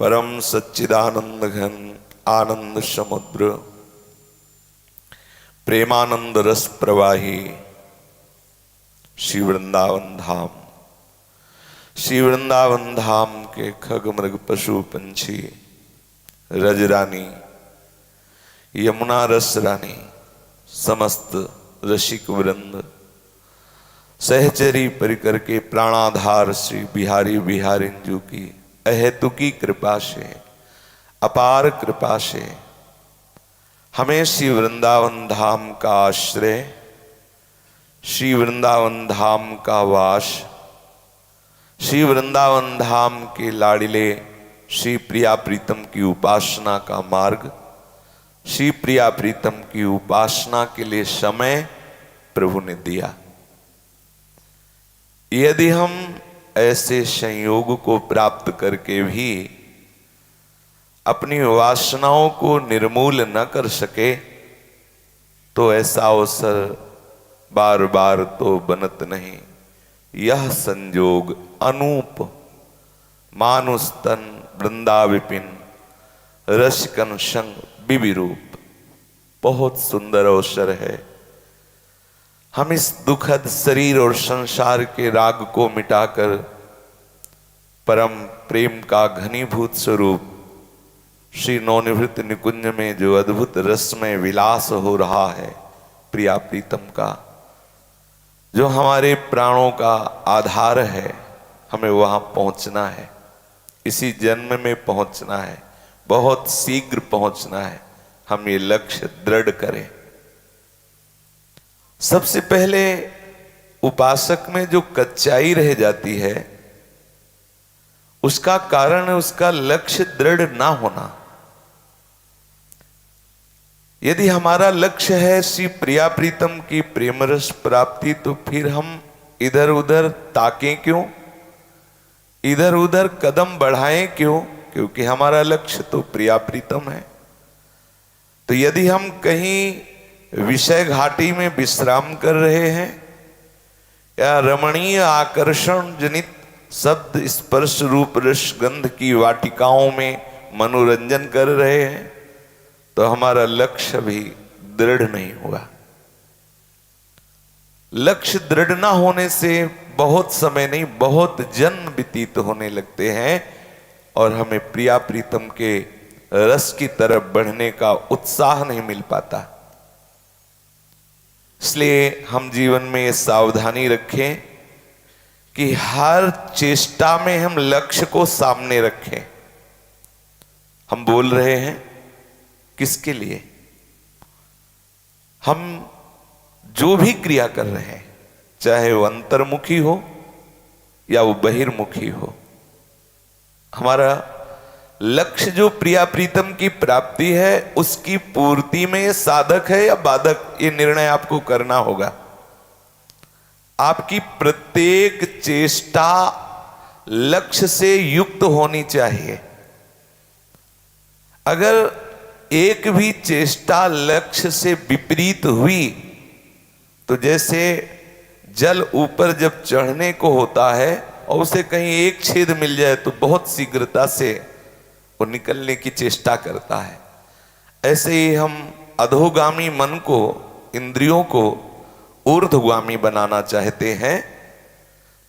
परम सच्चिदानंद घन आनंद समुद्र प्रेमानंद रस प्रवाही श्री वृंदावन धाम। श्री वृंदावन धाम के खग मृग पशु पंछी रजरानी यमुना रस रानी समस्त रसिक वृंद सहचरी परिकर के प्राणाधार श्री बिहारी बिहारिंजू की अहेतुकी कृपा से अपार कृपा से हमें श्री वृंदावन धाम का आश्रय, श्री वृंदावन धाम का वास, श्री वृंदावन धाम के लाडिले श्री प्रिया प्रीतम की उपासना का मार्ग, श्री प्रिया प्रीतम की उपासना के लिए समय प्रभु ने दिया। यदि हम ऐसे संयोग को प्राप्त करके भी अपनी वासनाओं को निर्मूल न कर सके तो ऐसा अवसर बार बार तो बनत नहीं। यह संयोग अनूप मानुष तन वृंदा विपिन रसिकन संग विविरूप बहुत सुंदर अवसर है। हम इस दुखद शरीर और संसार के राग को मिटाकर परम प्रेम का घनीभूत स्वरूप श्री नवनिवृत्त निकुंज में जो अद्भुत रसमय विलास हो रहा है प्रिया प्रीतम का, जो हमारे प्राणों का आधार है, हमें वहां पहुंचना है। इसी जन्म में पहुंचना है, बहुत शीघ्र पहुंचना है। हम ये लक्ष्य दृढ़ करें। सबसे पहले उपासक में जो कच्चाई रह जाती है उसका कारण है उसका लक्ष्य दृढ़ ना होना। यदि हमारा लक्ष्य है श्री प्रिया प्रीतम की प्रेम रस प्राप्ति तो फिर हम इधर उधर ताकें क्यों, इधर उधर कदम बढ़ाएं क्यों? क्योंकि हमारा लक्ष्य तो प्रिया प्रीतम है। तो यदि हम कहीं विषय घाटी में विश्राम कर रहे हैं या रमणीय आकर्षण जनित शब्द स्पर्श रूप रस गंध की वाटिकाओं में मनोरंजन कर रहे हैं तो हमारा लक्ष्य भी दृढ़ नहीं हुआ। लक्ष्य दृढ़ ना होने से बहुत समय नहीं बहुत जन्म व्यतीत होने लगते हैं और हमें प्रिया प्रीतम के रस की तरफ बढ़ने का उत्साह नहीं मिल पाता। इसलिए हम जीवन में ये सावधानी रखें कि हर चेष्टा में हम लक्ष्य को सामने रखें। हम बोल रहे हैं किसके लिए? हम जो भी क्रिया कर रहे हैं चाहे वो अंतर्मुखी हो या वो बहिर्मुखी हो, हमारा लक्ष्य जो प्रिया प्रीतम की प्राप्ति है उसकी पूर्ति में ये साधक है या बाधक, ये निर्णय आपको करना होगा। आपकी प्रत्येक चेष्टा लक्ष्य से युक्त होनी चाहिए। अगर एक भी चेष्टा लक्ष्य से विपरीत हुई तो जैसे जल ऊपर जब चढ़ने को होता है और उसे कहीं एक छेद मिल जाए तो बहुत शीघ्रता से वो निकलने की चेष्टा करता है। ऐसे ही हम अधोगामी मन को, इंद्रियों को ऊर्ध्वगामी बनाना चाहते हैं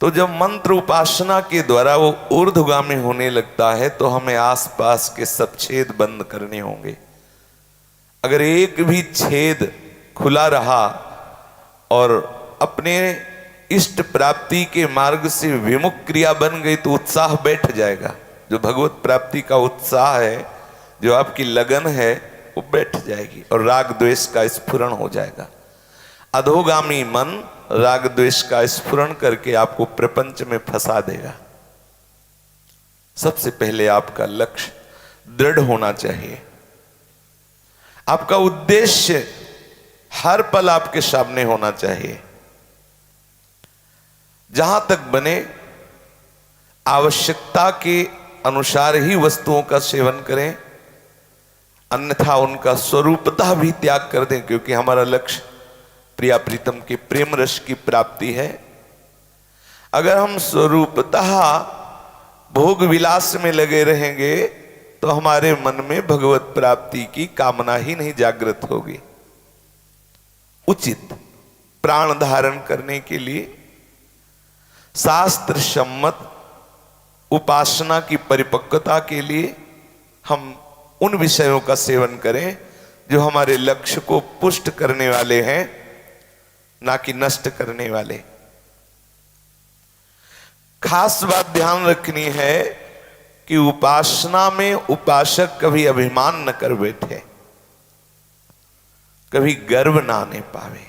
तो जब मंत्र उपासना के द्वारा वो ऊर्ध्वगामी होने लगता है तो हमें आसपास के सब छेद बंद करने होंगे। अगर एक भी छेद खुला रहा और अपने इष्ट प्राप्ति के मार्ग से विमुख क्रिया बन गई तो उत्साह बैठ जाएगा। जो भगवत प्राप्ति का उत्साह है, जो आपकी लगन है, वो बैठ जाएगी और राग द्वेष का स्फुरण हो जाएगा। अधोगामी मन राग द्वेष का स्फुरण करके आपको प्रपंच में फंसा देगा। सबसे पहले आपका लक्ष्य दृढ़ होना चाहिए। आपका उद्देश्य हर पल आपके सामने होना चाहिए। जहां तक बने आवश्यकता के अनुसार ही वस्तुओं का सेवन करें, अन्यथा उनका स्वरूपतः भी त्याग कर दें, क्योंकि हमारा लक्ष्य प्रिया प्रीतम के प्रेम रस की प्राप्ति है। अगर हम स्वरूपतः भोग विलास में लगे रहेंगे तो हमारे मन में भगवत प्राप्ति की कामना ही नहीं जागृत होगी। उचित प्राण धारण करने के लिए शास्त्र सम्मत उपासना की परिपक्वता के लिए हम उन विषयों का सेवन करें जो हमारे लक्ष्य को पुष्ट करने वाले हैं, ना कि नष्ट करने वाले। खास बात ध्यान रखनी है कि उपासना में उपासक कभी अभिमान न कर बैठे, कभी गर्व ना आने पावे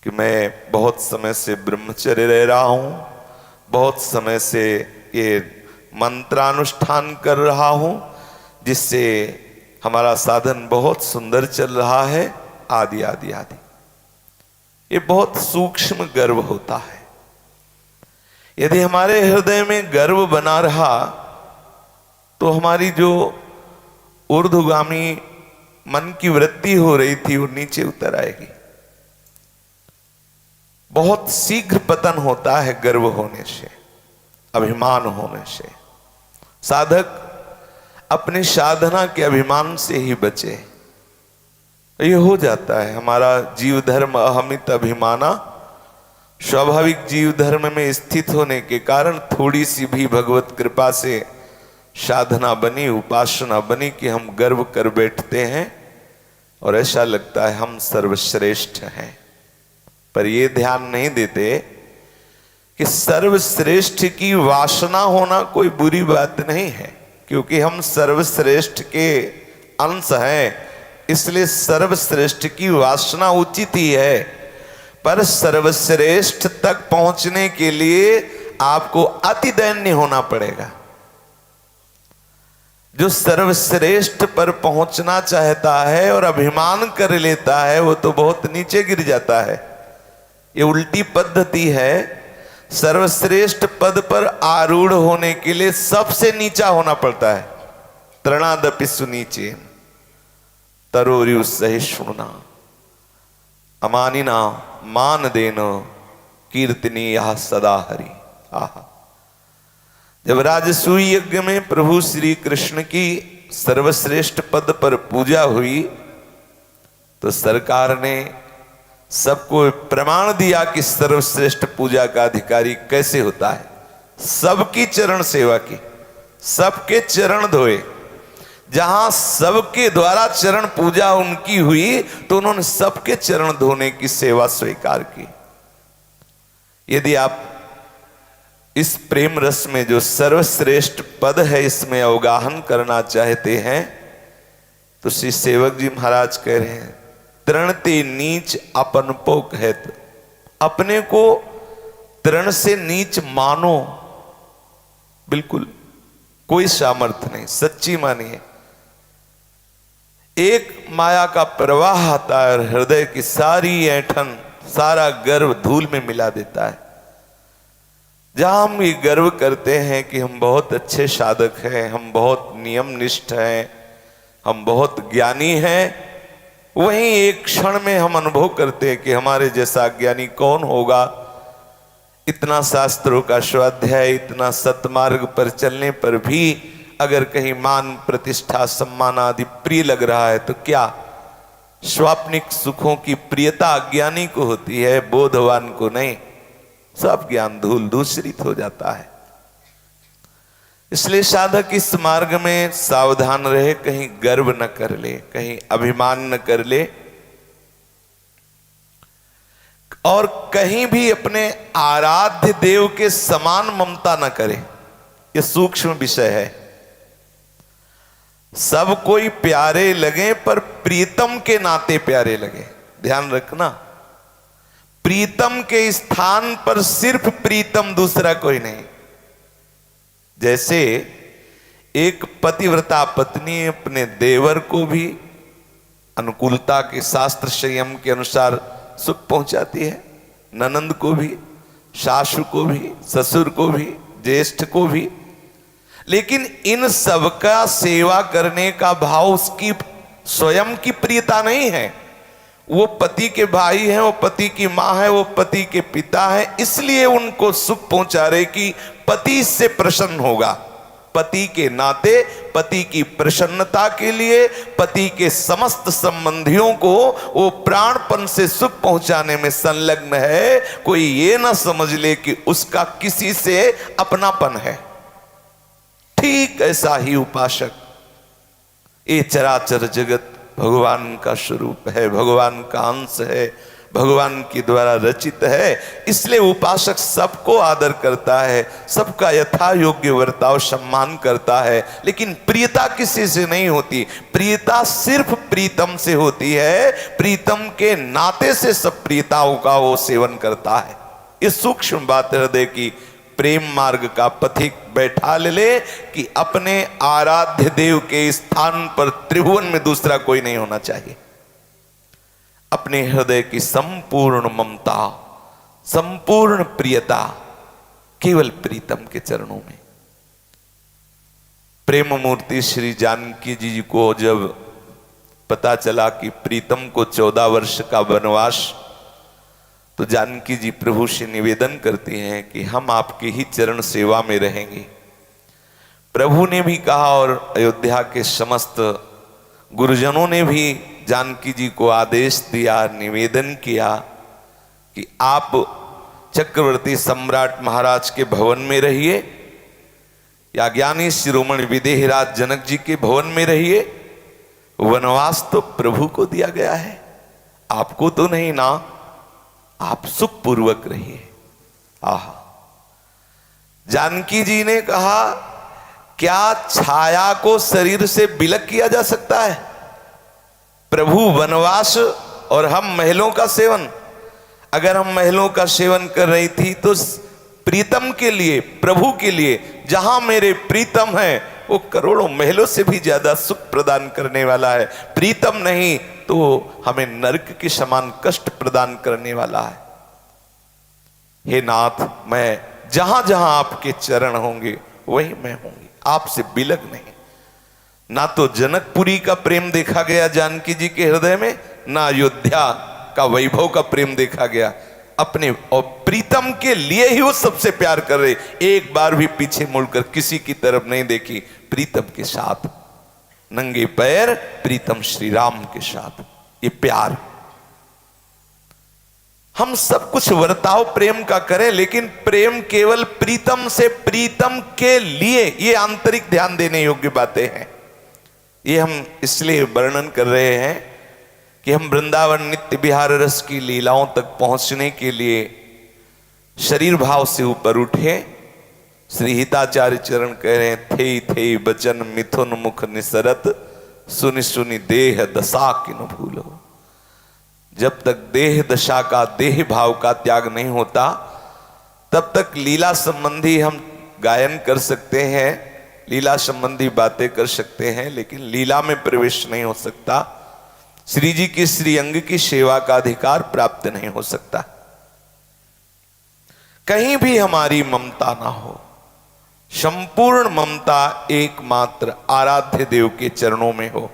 कि मैं बहुत समय से ब्रह्मचर्य रह रहा हूं, बहुत समय से ये मंत्रानुष्ठान कर रहा हूं, जिससे हमारा साधन बहुत सुंदर चल रहा है, आदि आदि आदि। ये बहुत सूक्ष्म गर्व होता है। यदि हमारे हृदय में गर्व बना रहा तो हमारी जो ऊर्ध्वगामी मन की वृत्ति हो रही थी वो नीचे उतर आएगी। बहुत शीघ्र पतन होता है गर्व होने से, अभिमान होने से। साधक अपनी साधना के अभिमान से ही बचे। ये हो जाता है हमारा जीव धर्म अहमित अभिमाना, स्वाभाविक जीव धर्म में स्थित होने के कारण थोड़ी सी भी भगवत कृपा से साधना बनी, उपासना बनी कि हम गर्व कर बैठते हैं और ऐसा लगता है हम सर्वश्रेष्ठ हैं। पर ये ध्यान नहीं देते कि सर्वश्रेष्ठ की वासना होना कोई बुरी बात नहीं है, क्योंकि हम सर्वश्रेष्ठ के अंश हैं, इसलिए सर्वश्रेष्ठ की वासना उचित ही है। पर सर्वश्रेष्ठ तक पहुंचने के लिए आपको अति दैन्य होना पड़ेगा। जो सर्वश्रेष्ठ पर पहुंचना चाहता है और अभिमान कर लेता है वो तो बहुत नीचे गिर जाता है। ये उल्टी पद्धति है। सर्वश्रेष्ठ पद पर आरूढ़ होने के लिए सबसे नीचा होना पड़ता है। तृणादपि सुनीचे तरोरु सहिष्णुना अमानिना मान देनो कीर्तनी यह सदा हरि। आहा, जब राजसूय यज्ञ में प्रभु श्री कृष्ण की सर्वश्रेष्ठ पद पर पूजा हुई तो सरकार ने सबको प्रमाण दिया कि सर्वश्रेष्ठ पूजा का अधिकारी कैसे होता है। सबकी चरण सेवा की, सबके चरण धोए। जहां सबके द्वारा चरण पूजा उनकी हुई तो उन्होंने सबके चरण धोने की सेवा स्वीकार की। यदि आप इस प्रेम रस में जो सर्वश्रेष्ठ पद है इसमें अवगाहन करना चाहते हैं तो श्री सेवक जी महाराज कह रहे हैं, तृणते नीच अपन पो कहत। अपने को तृण से नीच मानो, बिल्कुल कोई सामर्थ्य नहीं। सच्ची मानिए, एक माया का प्रवाह आता है और हृदय की सारी ऐंठन, सारा गर्व धूल में मिला देता है। जहां हम ये गर्व करते हैं कि हम बहुत अच्छे साधक हैं, हम बहुत नियमनिष्ठ हैं, हम बहुत ज्ञानी हैं, वहीं एक क्षण में हम अनुभव करते हैं कि हमारे जैसा ज्ञानी कौन होगा। इतना शास्त्रों का स्वाध्याय, इतना सत्मार्ग पर चलने पर भी अगर कहीं मान प्रतिष्ठा सम्मान आदि प्रिय लग रहा है तो क्या स्वाप्निक सुखों की प्रियता अज्ञानी को होती है, बोधवान को नहीं। सब ज्ञान धूल दूषित हो जाता है। इसलिए साधक इस मार्ग में सावधान रहे, कहीं गर्व न कर ले, कहीं अभिमान न कर ले और कहीं भी अपने आराध्य देव के समान ममता न करे। यह सूक्ष्म विषय है। सब कोई प्यारे लगे पर प्रीतम के नाते प्यारे लगे। ध्यान रखना, प्रीतम के स्थान पर सिर्फ प्रीतम, दूसरा कोई नहीं। जैसे एक पतिव्रता पत्नी अपने देवर को भी अनुकूलता के शास्त्र संयम के अनुसार सुख पहुंचाती है, ननंद को भी, सासु को भी, ससुर को भी, ज्येष्ठ को भी। लेकिन इन सबका सेवा करने का भाव उसकी स्वयं की प्रियता नहीं है। वो पति के भाई हैं, वो पति की माँ है, वो पति के पिता है, इसलिए उनको सुख पहुंचा रहे कि पति से प्रसन्न होगा। पति के नाते, पति की प्रसन्नता के लिए, पति के समस्त संबंधियों को वो प्राणपन से सुख पहुंचाने में संलग्न है। कोई ये ना समझ ले कि उसका किसी से अपनापन है। ठीक ऐसा ही उपासक, ये चराचर जगत भगवान का स्वरूप है, भगवान का अंश है, भगवान के द्वारा रचित है। इसलिए उपासक सबको आदर करता है, सबका यथा योग्य वर्ताव सम्मान करता है, लेकिन प्रियता किसी से नहीं होती। प्रियता सिर्फ प्रीतम से होती है। प्रीतम के नाते से सब प्रियताओं का वो सेवन करता है। इस सूक्ष्म बात हृदय की प्रेम मार्ग का पथिक बैठा ले कि अपने आराध्य देव के स्थान पर त्रिभुवन में दूसरा कोई नहीं होना चाहिए। अपने हृदय की संपूर्ण ममता, संपूर्ण प्रियता केवल प्रीतम के चरणों में। प्रेम मूर्ति श्री जानकी जी को जब पता चला कि प्रीतम को 14 वर्ष का वनवास, तो जानकी जी प्रभु से निवेदन करती हैं कि हम आपकी ही चरण सेवा में रहेंगे। प्रभु ने भी कहा और अयोध्या के समस्त गुरुजनों ने भी जानकी जी को आदेश दिया, निवेदन किया कि आप चक्रवर्ती सम्राट महाराज के भवन में रहिए या ज्ञानी शिरोमणि विदेहराज जनक जी के भवन में रहिए। वनवास तो प्रभु को दिया गया है, आपको तो नहीं ना, आप सुखपूर्वक रहिए। आह, जानकी जी ने कहा, क्या छाया को शरीर से विलग किया जा सकता है? प्रभु वनवास और हम महलों का सेवन। अगर हम महलों का सेवन कर रही थी तो प्रीतम के लिए, प्रभु के लिए, जहां मेरे प्रीतम है वो करोड़ों महलों से भी ज्यादा सुख प्रदान करने वाला है। प्रीतम नहीं तो हमें नरक के समान कष्ट प्रदान करने वाला है। हे नाथ, मैं जहां जहां आपके चरण होंगे वही मैं होंगी, आपसे बिलग नहीं। ना तो जनकपुरी का प्रेम देखा गया जानकी जी के हृदय में, ना अयोध्या का वैभव का प्रेम देखा गया। अपने और प्रीतम के लिए ही वो सबसे प्यार कर रहे, एक बार भी पीछे मुड़कर किसी की तरफ नहीं देखी। प्रीतम के साथ नंगे पैर, प्रीतम श्री राम के साथ, ये प्यार। हम सब कुछ वर्ताव प्रेम का करें, लेकिन प्रेम केवल प्रीतम से प्रीतम के लिए, ये आंतरिक ध्यान देने योग्य बातें हैं। ये हम इसलिए वर्णन कर रहे हैं कि हम वृंदावन नित्य विहार रस की लीलाओं तक पहुंचने के लिए शरीर भाव से ऊपर उठे। श्री हिताचार्य चरण कह रहे हैं, थे थे बचन मिथुन मुख निसरत, सुनि सुनि देह दशा किन भूलो। जब तक देह दशा का, देह भाव का त्याग नहीं होता, तब तक लीला संबंधी हम गायन कर सकते हैं, लीला संबंधी बातें कर सकते हैं, लेकिन लीला में प्रवेश नहीं हो सकता। श्री जी की श्री अंग की सेवा का अधिकार प्राप्त नहीं हो सकता। कहीं भी हमारी ममता ना हो, संपूर्ण ममता एकमात्र आराध्य देव के चरणों में हो।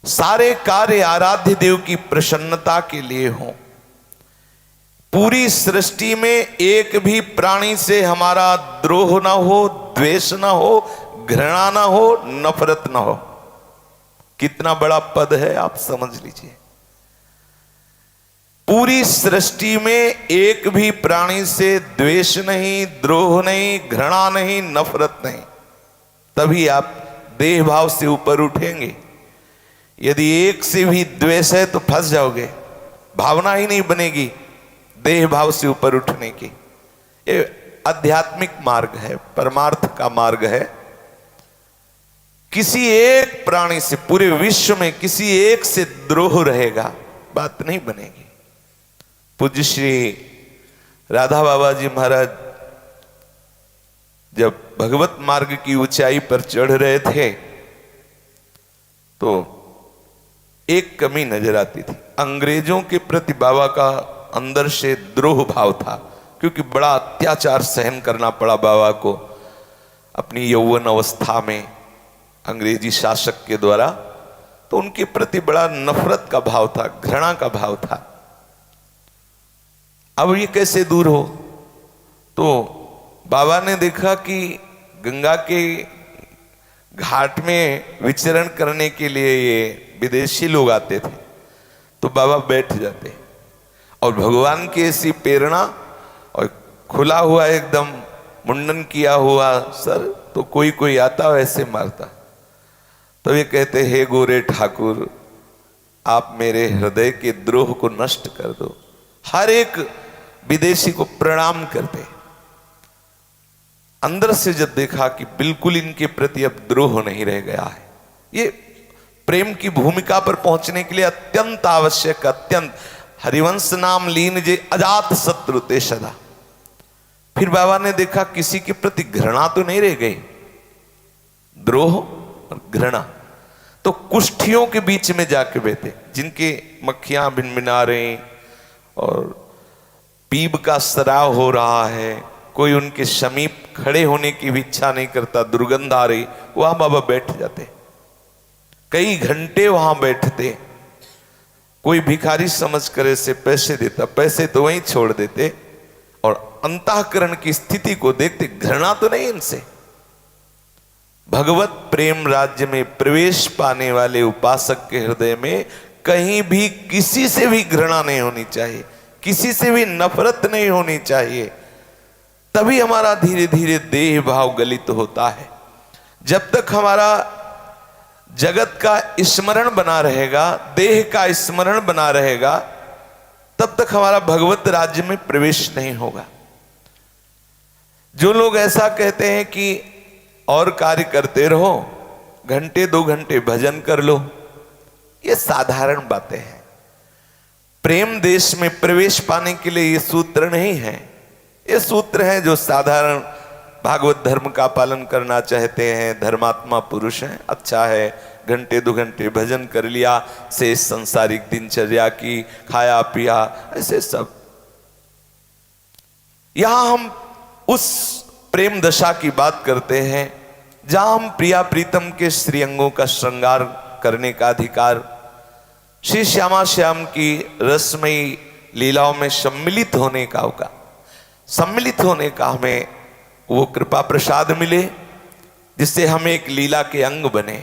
सारे कार्य आराध्य देव की प्रसन्नता के लिए हो। पूरी सृष्टि में एक भी प्राणी से हमारा द्रोह ना हो, द्वेष ना हो, घृणा ना हो, नफरत ना हो। कितना बड़ा पद है, आप समझ लीजिए। पूरी सृष्टि में एक भी प्राणी से द्वेष नहीं, द्रोह नहीं, घृणा नहीं, नफरत नहीं। तभी आप देह भाव से ऊपर उठेंगे। यदि एक से भी द्वेष है तो फंस जाओगे, भावना ही नहीं बनेगी देह भाव से ऊपर उठने की। ये आध्यात्मिक मार्ग है, परमार्थ का मार्ग है। किसी एक प्राणी से, पूरे विश्व में किसी एक से द्रोह रहेगा, बात नहीं बनेगी। पूज्य श्री राधा बाबा जी महाराज जब भगवत मार्ग की ऊंचाई पर चढ़ रहे थे तो एक कमी नजर आती थी। अंग्रेजों के प्रति बाबा का अंदर से द्रोह भाव था, क्योंकि बड़ा अत्याचार सहन करना पड़ा बाबा को अपनी यौवन अवस्था में अंग्रेजी शासक के द्वारा। तो उनके प्रति बड़ा नफरत का भाव था, घृणा का भाव था। अब ये कैसे दूर हो? तो बाबा ने देखा कि गंगा के घाट में विचरण करने के लिए ये विदेशी लोग आते थे, तो बाबा बैठ जाते और भगवान की ऐसी प्रेरणा और खुला हुआ एकदम मुंडन किया हुआ सर, तो कोई कोई आता वैसे मारता। तो ये कहते, हे गोरे ठाकुर, आप मेरे हृदय के द्रोह को नष्ट कर दो। हर एक विदेशी को प्रणाम करते। अंदर से जब देखा कि बिल्कुल इनके प्रति अब द्रोह नहीं रह गया है, ये प्रेम की भूमिका पर पहुंचने के लिए अत्यंत आवश्यक, अत्यंत। हरिवंश नाम लीन जे अजात शत्रु ते सदा। फिर बाबा ने देखा किसी के प्रति घृणा तो नहीं रह गई, द्रोह और घृणा। तो कुष्ठियों के बीच में जाके बैठे, जिनके मक्खियां भिनभिना रही और पीप का स्राव हो रहा है, कोई उनके समीप खड़े होने की भी इच्छा नहीं करता, दुर्गंध आ रही, वहां बाबा बैठ जाते। कई घंटे वहां बैठते। कोई भिखारी समझ कर ऐसे पैसे देता, पैसे तो वहीं छोड़ देते और अंतःकरण की स्थिति को देखते, घृणा तो नहीं इनसे। भगवत प्रेम राज्य में प्रवेश पाने वाले उपासक के हृदय में कहीं भी किसी से भी घृणा नहीं होनी चाहिए, किसी से भी नफरत नहीं होनी चाहिए। तभी हमारा धीरे धीरे देह भाव गलित होता है। जब तक हमारा जगत का स्मरण बना रहेगा, देह का स्मरण बना रहेगा, तब तक हमारा भगवत राज्य में प्रवेश नहीं होगा। जो लोग ऐसा कहते हैं कि और कार्य करते रहो, घंटे 2 घंटे भजन कर लो, ये साधारण बातें हैं। प्रेम देश में प्रवेश पाने के लिए ये सूत्र नहीं है। ये सूत्र हैं जो साधारण भागवत धर्म का पालन करना चाहते हैं, धर्मात्मा पुरुष हैं, अच्छा है, घंटे 2 घंटे भजन कर लिया, से संसारिक दिनचर्या की, खाया पिया, ऐसे सब। यहां हम उस प्रेम दशा की बात करते हैं जहां हम प्रिया प्रीतम के श्रीअंगों का श्रृंगार करने का अधिकार, श्री श्यामा श्याम की रसमयी लीलाओं में सम्मिलित होने का सम्मिलित होने का हमें वो कृपा प्रसाद मिले, जिससे हम एक लीला के अंग बने।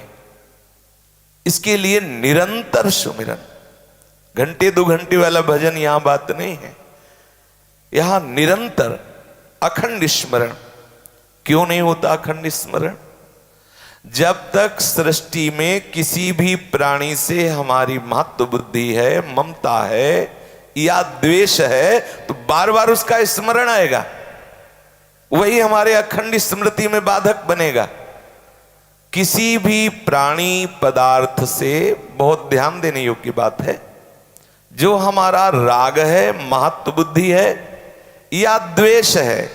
इसके लिए निरंतर सुमिरन, घंटे 2 घंटे वाला भजन यहां बात नहीं है। यहां निरंतर अखंड स्मरण। क्यों नहीं होता अखंड स्मरण? जब तक सृष्टि में किसी भी प्राणी से हमारी महत्व बुद्धि है, ममता है या द्वेष है, तो बार बार उसका स्मरण आएगा, वही हमारे अखंड स्मृति में बाधक बनेगा। किसी भी प्राणी पदार्थ से, बहुत ध्यान देने योग्य बात है, जो हमारा राग है, महत्व बुद्धि है या द्वेष है,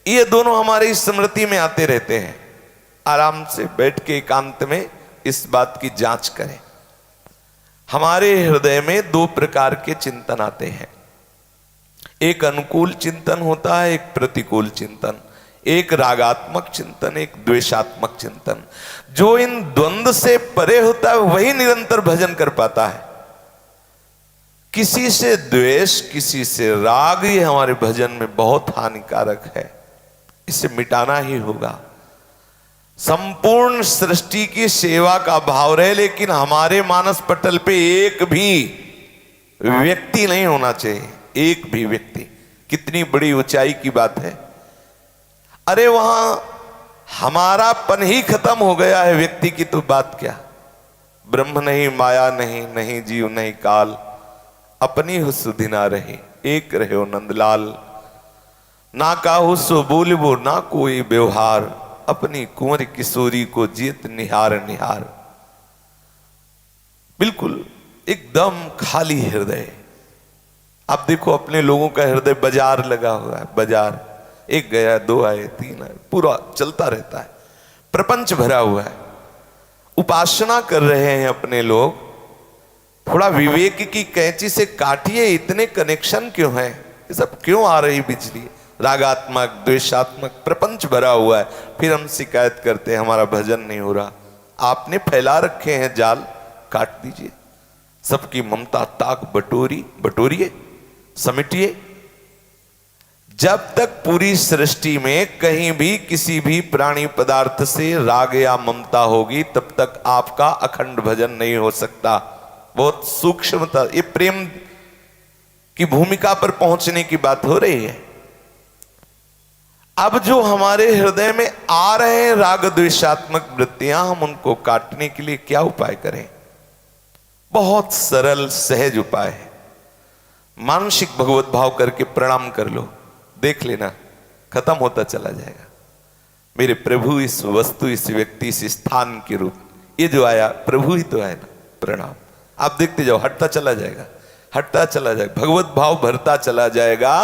ये दोनों हमारी स्मृति में आते रहते हैं। आराम से बैठ के एकांत में इस बात की जांच करें। हमारे हृदय में 2 प्रकार के चिंतन आते हैं। एक अनुकूल चिंतन होता है, एक प्रतिकूल चिंतन, एक रागात्मक चिंतन, एक द्वेषात्मक चिंतन। जो इन द्वंद्व से परे होता है वही निरंतर भजन कर पाता है। किसी से द्वेष, किसी से राग, ये हमारे भजन में बहुत हानिकारक है, इसे मिटाना ही होगा। संपूर्ण सृष्टि की सेवा का भाव रहे, लेकिन हमारे मानस पटल पे एक भी व्यक्ति नहीं होना चाहिए, एक भी व्यक्ति। कितनी बड़ी ऊंचाई की बात है। अरे वहां हमारापन ही खत्म हो गया है, व्यक्ति की तो बात क्या। ब्रह्म नहीं, माया नहीं, नहीं जीव नहीं काल, अपनी हो सुधि ना रही, एक रहे हो नंदलाल। ना काहू सो बोलबो ना कोई व्यवहार, अपनी कुंवर किशोरी को जीत निहार निहार। बिल्कुल एकदम खाली हृदय। आप देखो अपने लोगों का हृदय बाजार लगा हुआ है, बाजार। एक गया, 2 आए, 3 आए, पूरा चलता रहता है, प्रपंच भरा हुआ है। उपासना कर रहे हैं अपने लोग, थोड़ा विवेक की कैंची से काटिए, इतने कनेक्शन क्यों हैं, ये सब क्यों आ रही बिजली? रागात्मक, द्वेषात्मक प्रपंच भरा हुआ है। फिर हम शिकायत करते हैं हमारा भजन नहीं हो रहा। आपने फैला रखे हैं जाल, काट दीजिए। सबकी ममता ताक बटोरिए, समेटिए। जब तक पूरी सृष्टि में कहीं भी किसी भी प्राणी पदार्थ से राग या ममता होगी, तब तक आपका अखंड भजन नहीं हो सकता। बहुत सूक्ष्मता, ये प्रेम की भूमिका पर पहुंचने की बात हो रही है। अब जो हमारे हृदय में आ रहे हैं राग द्वेषात्मक वृत्तियां, हम उनको काटने के लिए क्या उपाय करें? बहुत सरल सहज उपाय है। मानसिक भगवत भाव करके प्रणाम कर लो, देख लेना खत्म होता चला जाएगा। मेरे प्रभु इस वस्तु, इस व्यक्ति, इस स्थान के रूप, ये जो आया प्रभु ही तो है ना, प्रणाम। आप देखते जाओ, हटता चला जाएगा, हटता चला जाएगा, भगवत भाव भरता चला जाएगा।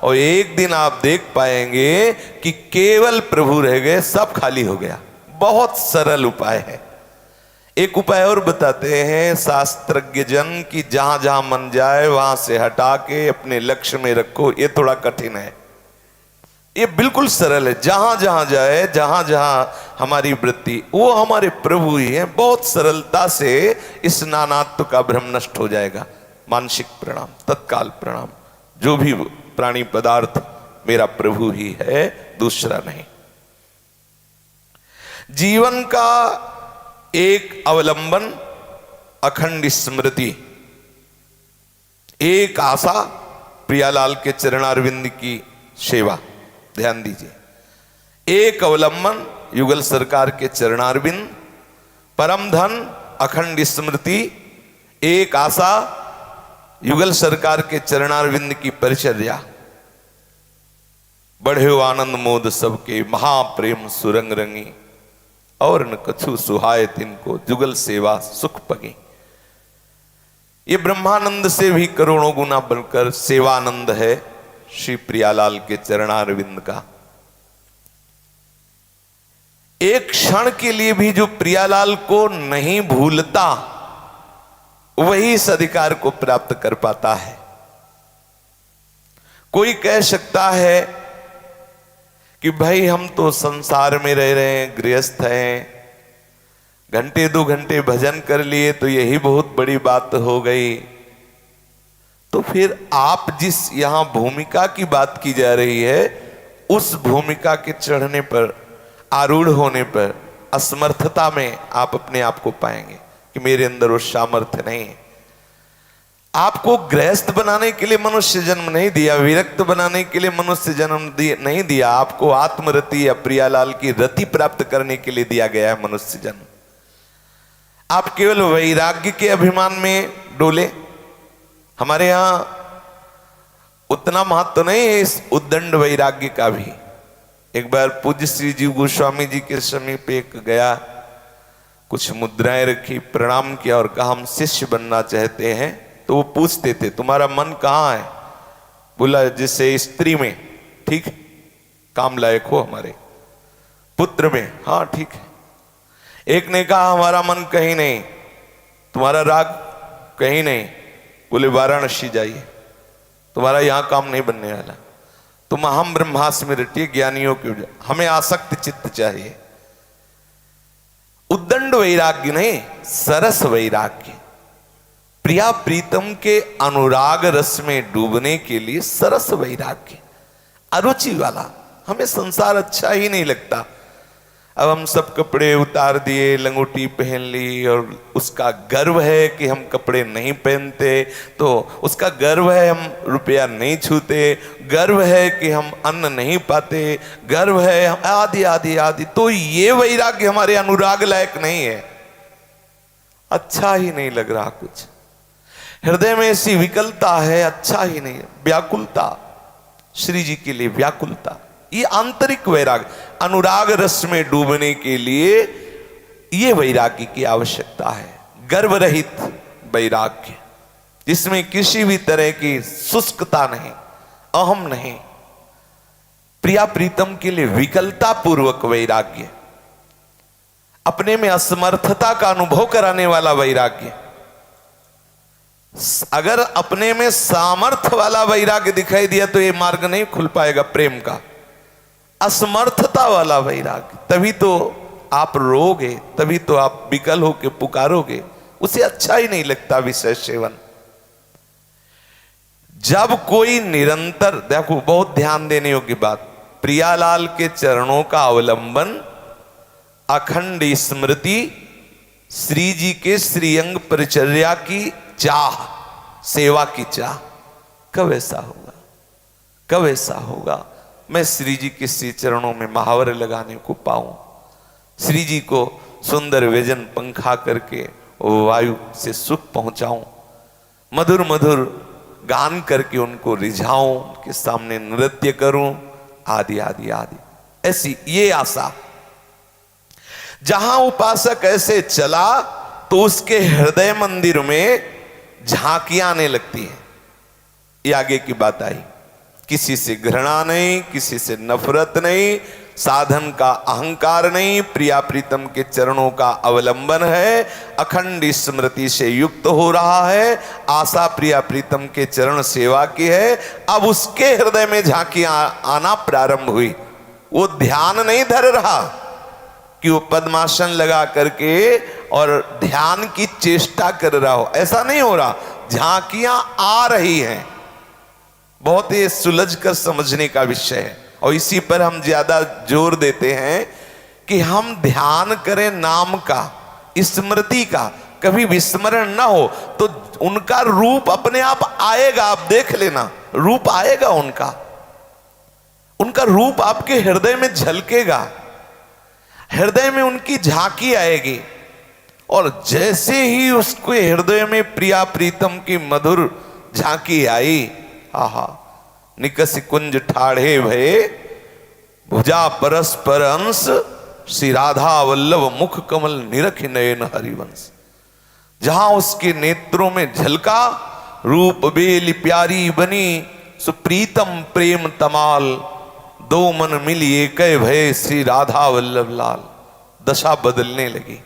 और एक दिन आप देख पाएंगे कि केवल प्रभु रह गए, सब खाली हो गया। बहुत सरल उपाय है। एक उपाय और बताते हैं शास्त्रज्ञ जन की, जहां जहां मन जाए वहां से हटा के अपने लक्ष्य में रखो। ये थोड़ा कठिन है, ये बिल्कुल सरल है। जहां जहां जाए, जहां जहां हमारी वृत्ति, वो हमारे प्रभु ही है। बहुत सरलता से इस नानात्व का भ्रम नष्ट हो जाएगा। मानसिक प्रणाम, तत्काल प्रणाम। जो भी प्राणी पदार्थ मेरा प्रभु ही है, दूसरा नहीं। जीवन का एक अवलंबन अखंड स्मृति, एक आशा प्रियालाल के चरणारविंद की सेवा। ध्यान दीजिए, एक अवलंबन युगल सरकार के चरणारविंद, परम धन अखंड स्मृति, एक आशा युगल सरकार के चरणारविंद की परिचर्या। बढ़े आनंद मोद सबके महाप्रेम सुरंग रंगी, और न कछु सुहाय तिनको जुगल सेवा सुख पगी। ये ब्रह्मानंद से भी करोड़ों गुना बढ़कर सेवानंद है श्री प्रियालाल के चरणारविंद का। एक क्षण के लिए भी जो प्रियालाल को नहीं भूलता, वही इस अधिकार को प्राप्त कर पाता है। कोई कह सकता है कि भाई हम तो संसार में रह रहे हैं, गृहस्थ हैं, घंटे 2 घंटे भजन कर लिए तो यही बहुत बड़ी बात हो गई। तो फिर आप जिस यहां भूमिका की बात की जा रही है, उस भूमिका के चढ़ने पर, आरूढ़ होने पर, असमर्थता में आप अपने आप को पाएंगे कि मेरे अंदर वो सामर्थ्य नहीं है। आपको गृहस्थ बनाने के लिए मनुष्य जन्म नहीं दिया, विरक्त बनाने के लिए मनुष्य जन्म नहीं दिया। आपको आत्मरति या प्रियालाल की रति प्राप्त करने के लिए दिया गया है मनुष्य जन्म। आप केवल वैराग्य के अभिमान में डोले। हमारे यहां उतना महत्व नहीं है इस उद्दंड वैराग्य का भी। एक बार पूज्य श्री जीव गोस्वामी जी के समीप एक गया, कुछ मुद्राएं रखी, प्रणाम किया और कहा हम शिष्य बनना चाहते हैं। तो वो पूछते थे तुम्हारा मन कहाँ है? बोला जैसे स्त्री में, ठीक है, काम लायक हो, हमारे पुत्र में, हाँ ठीक है। एक ने कहा हमारा मन कहीं नहीं, तुम्हारा राग कहीं नहीं। बोले वाराणसी जाइए, तुम्हारा यहां काम नहीं बनने वाला। तुम हम ब्रह्मास्त्र में रटिए, ज्ञानियों की, हमें आसक्त चित्त चाहिए। उद्दंड वैराग्य नहीं, सरस वैराग्य। प्रिया प्रीतम के अनुराग रस में डूबने के लिए सरस वैराग्य, अरुचि वाला। हमें संसार अच्छा ही नहीं लगता। अब हम सब कपड़े उतार दिए, लंगोटी पहन ली, और उसका गर्व है कि हम कपड़े नहीं पहनते, तो उसका गर्व है हम रुपया नहीं छूते, गर्व है कि हम अन्न नहीं पाते, गर्व है आदि आदि आदि। तो ये वैराग्य हमारे अनुराग लायक नहीं है, अच्छा ही नहीं लग रहा कुछ। हृदय में ऐसी विकलता है, अच्छा ही नहीं, व्याकुलता, श्री जी के लिए व्याकुलता। ये आंतरिक वैराग्य, अनुराग रस में डूबने के लिए ये वैराग्य की आवश्यकता है। गर्व रहित वैराग्य, जिसमें किसी भी तरह की शुष्कता नहीं, अहम नहीं। प्रिया प्रीतम के लिए विकलता पूर्वक वैराग्य, अपने में असमर्थता का अनुभव कराने वाला वैराग्य। अगर अपने में सामर्थ्य वाला वैराग्य दिखाई दिया तो ये मार्ग नहीं खुल पाएगा प्रेम का। असमर्थता वाला वैराग्य, तभी तो आप रोगे, तभी तो आप विकल होके पुकारोगे। उसे अच्छा ही नहीं लगता विषय सेवन। जब कोई निरंतर, देखो बहुत ध्यान देने योग्य बात, प्रियालाल के चरणों का अवलंबन, अखंड स्मृति, श्री जी के श्रीअंग परिचर्या की चाह, सेवा की चाह, कब ऐसा होगा, कब ऐसा होगा मैं श्री जी के श्री चरणों में महावर लगाने को पाऊं, श्री जी को सुंदर व्यजन पंखा करके वायु से सुख पहुंचाऊं, मधुर मधुर गान करके उनको रिझाऊं, उनके सामने नृत्य करूं, आदि आदि आदि। ऐसी ये आशा। जहां उपासक ऐसे चला तो उसके हृदय मंदिर में झांकियां आने लगती है। ये आगे की बात आई। किसी से घृणा नहीं, किसी से नफरत नहीं, साधन का अहंकार नहीं, प्रिया प्रीतम के चरणों का अवलंबन है, अखंड स्मृति से युक्त हो रहा है, आशा प्रिया प्रीतम के चरण सेवा की है। अब उसके हृदय में झांकियां आना प्रारंभ हुई। वो ध्यान नहीं धर रहा कि वो पद्मासन लगा करके और ध्यान की चेष्टा कर रहा हो, ऐसा नहीं हो रहा, झांकियां आ रही हैं। बहुत ही सुलझ कर समझने का विषय है और इसी पर हम ज्यादा जोर देते हैं कि हम ध्यान करें नाम का, स्मृति का, कभी विस्मरण ना हो तो उनका रूप अपने आप आएगा। आप देख लेना, रूप आएगा उनका, उनका रूप आपके हृदय में झलकेगा, हृदय में उनकी झांकी आएगी। और जैसे ही उसके हृदय में प्रिया प्रीतम की मधुर झांकी आई, आहा, निकस कुंज ठाढ़े भये भुजा परस्पर अंश, श्री राधा वल्लभ मुख कमल निरख नयन हरिवंश। जहां उसके नेत्रों में झलका रूप बेली प्यारी बनी, सुप्रीतम प्रेम तमाल, दो मन मिली एक भय, श्री राधा वल्लभ लाल। दशा बदलने लगी।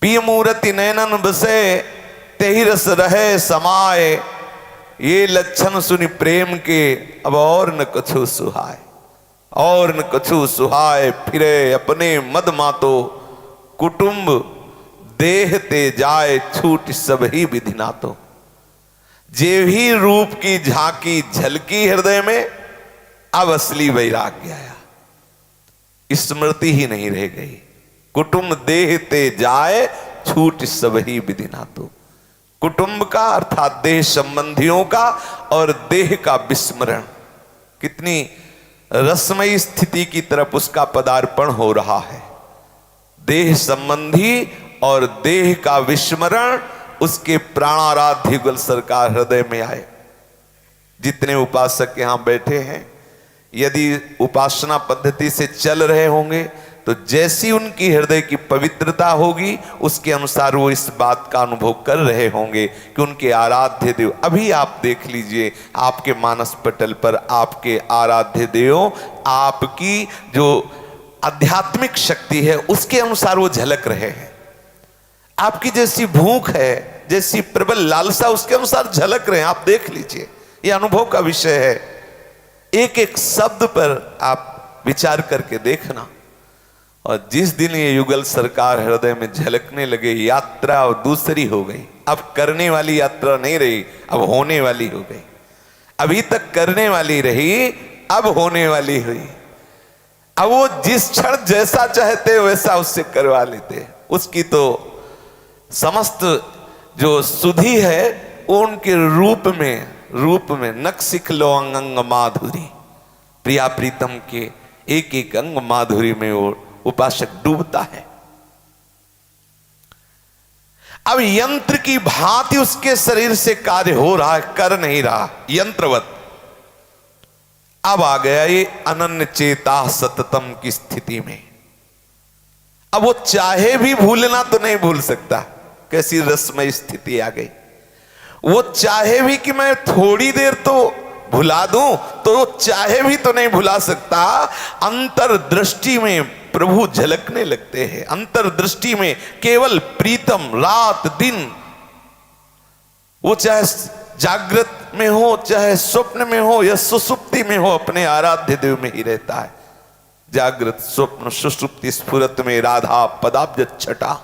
पिय मूर्ति नयनन बसे, तेहि रस रहे समाये, ये लक्षण सुनि प्रेम के, अब और न कछु सुहाय, और न कछु सुहाय, फिरे अपने मद मातो, कुटुंब देह ते जाए, छूट सब ही विधि नातो। जे भी रूप की झांकी झलकी हृदय में, अब असली वैराग्य आया, स्मृति ही नहीं रह गई। कुटुंब देह ते जाए, छूट सब ही विधि नातो। कुटुंब का अर्थात देह संबंधियों का और देह का विस्मरण, कितनी रसमयी स्थिति की तरफ उसका पदार्पण हो रहा है। देह संबंधी और देह का विस्मरण उसके प्राणाराध्य युगल सरकार हृदय में आए। जितने उपासक यहां बैठे हैं, यदि उपासना पद्धति से चल रहे होंगे तो जैसी उनकी हृदय की पवित्रता होगी उसके अनुसार वो इस बात का अनुभव कर रहे होंगे कि उनके आराध्य देव, अभी आप देख लीजिए आपके मानस पटल पर आपके आराध्य देव, आपकी जो आध्यात्मिक शक्ति है उसके अनुसार वो झलक रहे हैं। आपकी जैसी भूख है, जैसी प्रबल लालसा, उसके अनुसार झलक रहे हैं। आप देख लीजिए, ये अनुभव का विषय है। एक एक शब्द पर आप विचार करके देखना। और जिस दिन ये युगल सरकार हृदय में झलकने लगे, यात्रा और दूसरी हो गई। अब करने वाली यात्रा नहीं रही, अब होने वाली हो गई। अभी तक करने वाली रही, अब होने वाली हुई। अब वो जिस क्षण जैसा चाहते वैसा उससे करवा लेते। उसकी तो समस्त जो सुधि है वो उनके रूप में नक्सिख लो अंग अंग माधुरी। प्रिया प्रीतम के एक एक अंग माधुरी में वो उपासक डूबता है। अब यंत्र की भांति उसके शरीर से कार्य हो रहा है, कर नहीं रहा, यंत्रवत। अब आ गया ये अनन्य चेता सततम की स्थिति में। अब वो चाहे भी भूलना तो नहीं भूल सकता। कैसी रसमय स्थिति आ गई। वो चाहे भी कि मैं थोड़ी देर तो भुला दूं, तो वो चाहे भी तो नहीं भुला सकता। अंतर्दृष्टि में प्रभु झलकने लगते हैं। अंतर्दृष्टि में केवल प्रीतम रात दिन, वो चाहे जागृत में हो, चाहे स्वप्न में हो या सुसुप्ति में हो, अपने आराध्य देव में ही रहता है। जागृत स्वप्न सुसुप्ति स्फुरत में राधा पदाब्ज छटा।